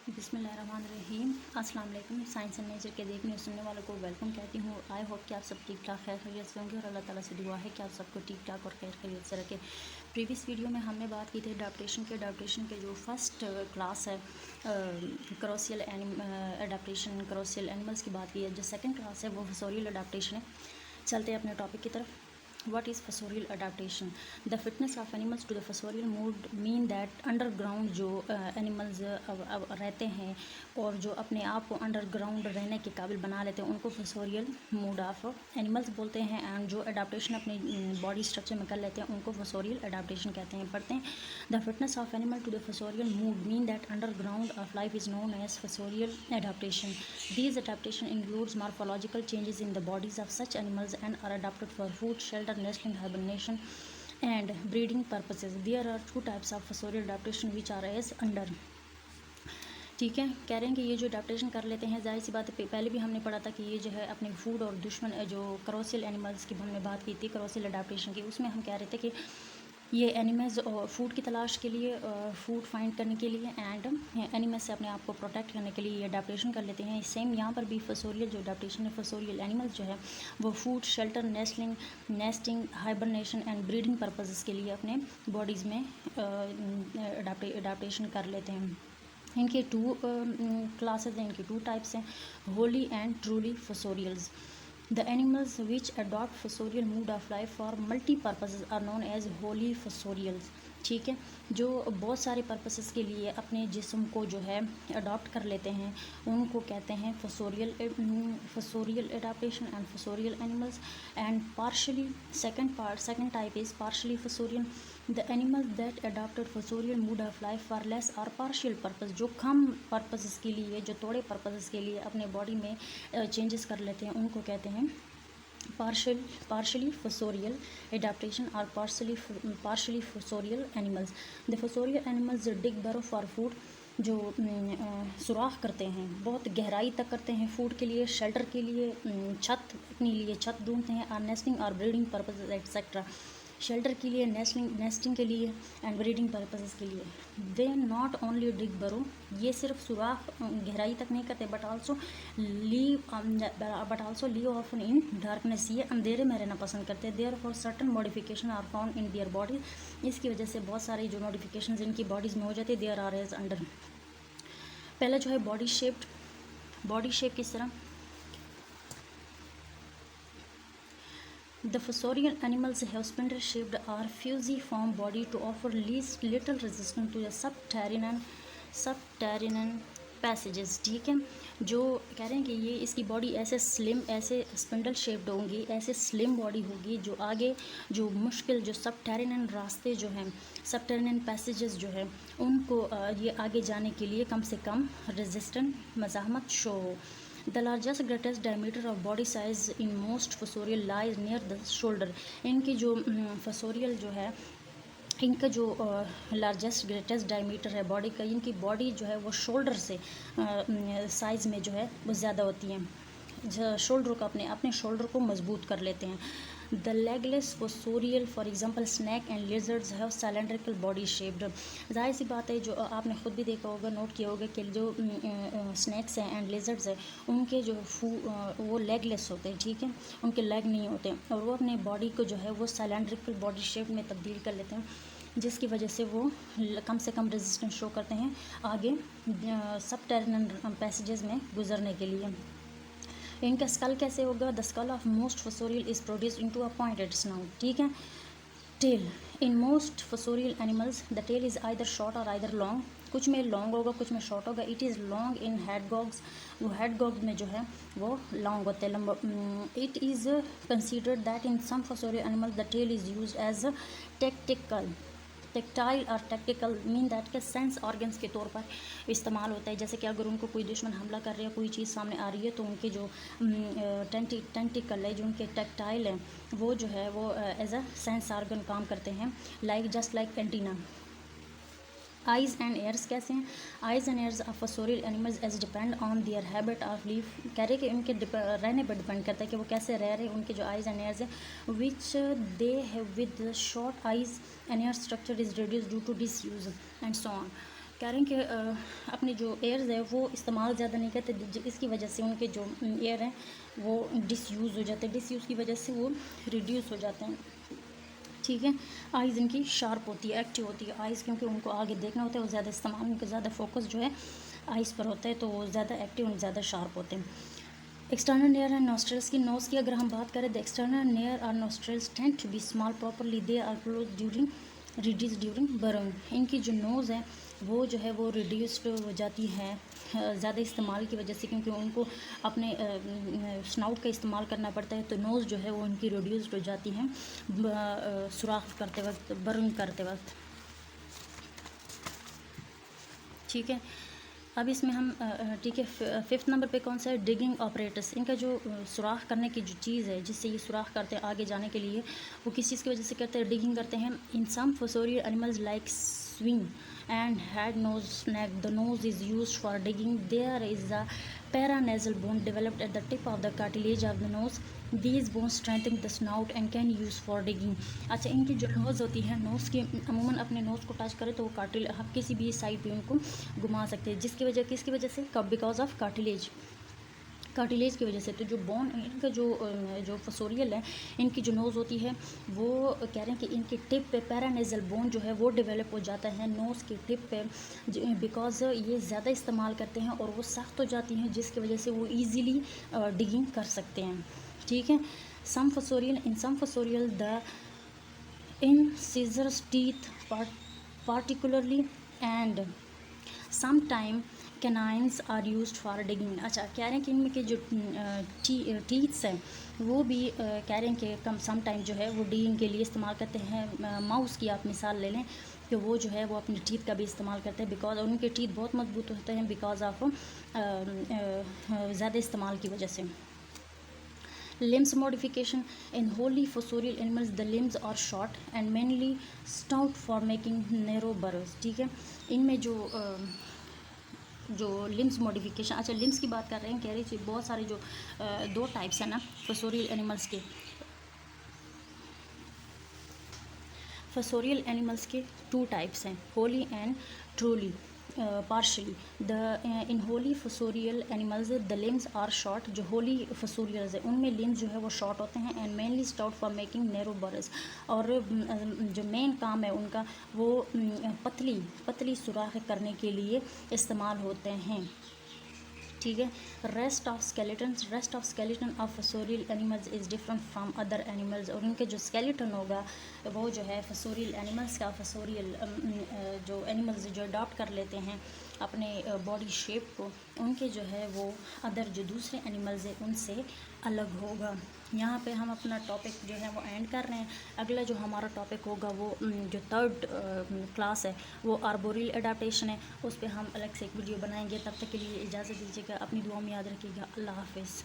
बिस्मिल्लाहिर्रहमानिर्रहीम। अस्सलाम वालेकुम। साइंस एंड नेचर के देखने और सुनने वालों को वेलकम कहती हूँ। आई होप कि आप सब ठीक ठाक खैर खैरियत से होंगे और अल्लाह ताला से दुआ है कि आप सबको ठीक ठाक और खैर खैरियत से रखे। प्रीवियस वीडियो में हमने बात की थी अडाप्टेशन के जो फर्स्ट क्लास है क्रॉसियल अडाप्टेशन क्रॉसियल एनिमल्स की बात की है। जो सेकंड क्लास है वो फसोरियल अडाप्टेशन है। चलते हैं अपने टॉपिक की तरफ। What is fossorial adaptation? The fitness of animals to the fossorial mode mean that underground जो animals रहते हैं और जो अपने आप को underground रहने के काबिल बना लेते हैं उनको fossorial mode of animals बोलते हैं। एंड जो adaptation अपने बॉडी स्ट्रक्चर में कर लेते हैं उनको fossorial adaptation कहते हैं। पढ़ते हैं The fitness of animal to the fossorial mode mean that underground of life is known as fossorial adaptation. These adaptation includes morphological changes in the bodies of such animals and are adapted for food, shelter, nesting, hibernation and breeding purposes. There are two types of fossorial adaptation which are as under. ठीक है, कह रहे हैं कि ये जो adaptation कर लेते हैं, जाहिर सी बात है पहले भी हमने पढ़ा था कि ये जो है अपने फूड और दुश्मन जो क्रॉसियल एनिमल्स की हमने बात की थी क्रॉसियल अडाप्टेशन की, उसमें हम कह रहे थे कि ये एनिमल्स फूड की तलाश के लिए फूड फाइंड करने के लिए एंड एनिमल्स से अपने आप को प्रोटेक्ट करने के लिए ये अडाप्टेशन कर लेते हैं। सेम यहाँ पर भी फसोरियल जो अडाप्टेशन है फसोरियल एनिमल्स जो है वो food, shelter, nesting, hibernation and breeding purposes के लिए अपने बॉडीज़ में अडाप्टेशन कर लेते हैं। इनके टू क्लासेस हैं, इनके टू टाइप्स हैं, wholly and truly fossorials. The animals which adopt fossorial mode of life for multi-purposes are known as wholly fossorials. ठीक है, जो बहुत सारे पर्पसेस के लिए अपने जिस्म को जो है अडॉप्ट कर लेते हैं उनको कहते हैं fossorial adaptation and fossorial animals and partially second type is partially fossorial. The animals that adopted fossorial mode of life for less और पार्शियल पर्पस, जो कम पर्पसेस के लिए जो थोड़े पर्पसेस के लिए अपने बॉडी में चेंजेस कर लेते हैं उनको कहते हैं partially fossorial adaptation or partially fossorial animals. The fossorial animals dig burrow for food, जो सुराख करते हैं बहुत गहराई तक करते हैं फूड के लिए, शेल्टर के लिए, अपने लिए छत ढूंढते हैं, और नेस्टिंग और ब्रीडिंग पर्पसेस एक्सेट्रा, शेल्टर के लिए, नेस्टिंग के लिए एंड ब्रीडिंग पर्पसेस के लिए। दे नॉट ओनली डिग बरो, ये सिर्फ सुराख गहराई तक नहीं करते but also live often in darkness, ये अंधेरे में रहना पसंद करते हैं। Therefore certain modification are found in their body, इसकी वजह से बहुत सारी जो मॉडिफिकेशन इनकी बॉडीज़ में हो जाती है। There are as under. पहला जो है बॉडी शेप किस तरह। The fossorial animals have spindle-shaped or fusiform body to offer least little resistance to the subterranean passages. ठीक है, जो कह रहे हैं कि ये इसकी बॉडी ऐसे स्पिंडल शेप्ड होंगी, ऐसे स्लिम बॉडी होगी जो आगे जो मुश्किल जो सबटेरेनियन रास्ते जो हैं, सबटेरेनियन पैसेजेस जो है उनको ये आगे जाने के लिए कम से कम रेजिस्टेंट मज़ाहमत शो हो। The largest greatest diameter of body size in most fossorial lies near the shoulder. इनकी जो फसोरियल जो है इनका जो लार्जेस्ट ग्रेटेस्ट डायमीटर है बॉडी का, इनकी बॉडी जो है वो शोल्डर से साइज़ में जो है वो ज़्यादा होती हैं, शोल्डर को अपने शोल्डर को मजबूत कर लेते हैं। The legless fossorial, for example, snake and lizards have cylindrical body shaped. जाहिर सी बात है, जो आपने ख़ुद भी देखा होगा, नोट किया होगा कि जो स्नैक्स हैं एंड लिजर्ड्स हैं उनके जो वो लेगलेस होते हैं, ठीक है, उनके लेग नहीं होते और वो अपने बॉडी को जो है वो cylindrical बॉडी शेप में तब्दील कर लेते हैं, जिसकी वजह से वो कम से कम रेजिस्टेंस शो करते हैं आगे सबटेरेनियन पैसेजेस में गुजरने के लिए। इनका स्कल कैसे होगा। The skull of most fossorial is produced into a pointed snout. ठीक है, tail in most fossorial animals the tail is either short और आइदर लॉन्ग, कुछ में लॉन्ग होगा कुछ में शॉर्ट होगा। It is long in hedgehogs, वो हेडगॉग्स में जो है वो लॉन्ग होते हैं, लंबा। It is considered that in some fossorial animals the tail is used as tactile और टेक्टिकल मीन दैट के सेंस ऑर्गन्स के तौर पर इस्तेमाल होता है। जैसे कि अगर उनको कोई दुश्मन हमला कर रहा है, कोई चीज़ सामने आ रही है तो उनके जो टेंटिकल है, जो उनके टेक्टाइल हैं, वो जो है वो एज अ सेंस ऑर्गन काम करते हैं, just like antenna. Eyes and ears कैसे हैं। Eyes and ears of fossorial animals as depend on their habit of live, कह रहे कि उनके रहने पर डिपेंड करता है कि वो कैसे रह रहे हैं। उनके जो आइज़ एंड एयर्स हैं which they have with short eyes and ear structure is reduce due to disuse and so on. कह रहे हैं कि अपने जो एयर्स है वो इस्तेमाल ज़्यादा नहीं करते, इसकी वजह से उनके जो एयर हैं वो डिसयूज़ हो जाते हैं, डिसयूज़ की वजह से वो रिड्यूस हो जाते हैं। ठीक है, आइज़ इनकी शार्प होती है, एक्टिव होती है आइज़, क्योंकि उनको आगे देखना होता है, वो ज़्यादा इस्तेमाल, उनका ज़्यादा फोकस जो है आइज़ पर होता है, तो वो ज़्यादा एक्टिव और ज़्यादा शार्प होते हैं। एक्सटर्नल नेयर एंड नोस्ट्रल्स की, नोज़ की अगर हम बात करें, द एक्सटर्नल नेयर और nostrils tend to be small properly, they are close during reduce during burn. इनकी जो नोज़ है वो जो है वो रिड्यूस्ड हो जाती है ज़्यादा इस्तेमाल की वजह से, क्योंकि उनको अपने स्नाउट का इस्तेमाल करना पड़ता है, तो नोज़ जो है वो उनकी रिड्यूस्ड हो जाती है सुराख करते वक्त, बर्न करते वक्त। ठीक है, अब इसमें हम ठीक है, फिफ्थ नंबर पे कौन सा है, डिगिंग ऑपरेटर्स। इनका जो सुराख करने की जो चीज़ है जिससे ये सुराख करते हैं आगे जाने के लिए, वो किस चीज़ की वजह से करते हैं, डिगिंग करते हैं। In some fossorial animals like swing and head, nose, neck, the nose is used for digging. There is a paranasal bone developed at the tip of the cartilage of the nose. These bones strengthen the snout and can use for digging. अच्छा, इनकी जो nose होती है, nose की अमूमन अपने nose को touch करें तो वो कार्टिल आप किसी भी साइड पे उनको घुमा सकते हैं, किसकी वजह से, बिकॉज ऑफ कार्टिलेज की वजह से। तो जो बोन, इनका जो फसोरियल है, इनकी जो नोज़ होती है वो कह रहे हैं कि इनके टिप पे पैरानेजल बोन जो है वो डेवलप हो जाता है नोज़ के टिप पे, बिकॉज ये ज़्यादा इस्तेमाल करते हैं और वो सख्त हो जाती हैं, जिसकी वजह से वो ईज़िली डिगिंग कर सकते हैं। ठीक है, सम फसोरियल the incisors teeth particularly and sometime canines are used for digging। अच्छा, कह रहे हैं कि इनमें के जो टीथ्स हैं वो भी कह रहे हैं कि कम सम टाइम जो है वो डिगिंग के लिए इस्तेमाल करते हैं। माउस की आप मिसाल ले लें कि वो जो है वो अपने टीथ का भी इस्तेमाल करते हैं, बिकॉज उनके टीथ बहुत मजबूत होते हैं बिकॉज ऑफ ज़्यादा इस्तेमाल की वजह से। Limbs modification in wholly fossorial animals, the limbs are short and mainly stout for making narrow burrows। ठीक है, इनमें जो लिम्स मॉडिफिकेशन, अच्छा लिम्स की बात कर रहे हैं, कह रही थी बहुत सारे जो दो टाइप्स हैं ना फोसोरियल एनिमल्स के, फोसोरियल एनिमल्स के टू टाइप्स हैं, wholly and truly partially। the in wholly fossorial animals the limbs are short। जो होली फोसोरियल्स है उनमें लिम्स जो है वो शॉर्ट होते हैं, and mainly stout for making narrow burrows। और जो मेन काम है उनका वो पतली सुराख करने के लिए इस्तेमाल होते हैं। ठीक है, rest of skeleton of fossorial animals is different from other animals. और उनके जो स्केलेटन होगा वो जो है फोसोरियल एनिमल्स का, जो एनिमल्स जो अडॉप्ट कर लेते हैं अपने बॉडी शेप को, उनके जो है वो अदर जो दूसरे एनिमल्स हैं उनसे अलग होगा। यहाँ पे हम अपना टॉपिक जो है वो एंड कर रहे हैं। अगला जो हमारा टॉपिक होगा वो जो थर्ड क्लास है वो आर्बोरियल एडाप्टेशन है, उस पर हम अलग से एक वीडियो बनाएंगे। तब तक के लिए इजाज़त दीजिएगा, अपनी दुआ में याद रखिएगा। अल्लाह हाफिज़।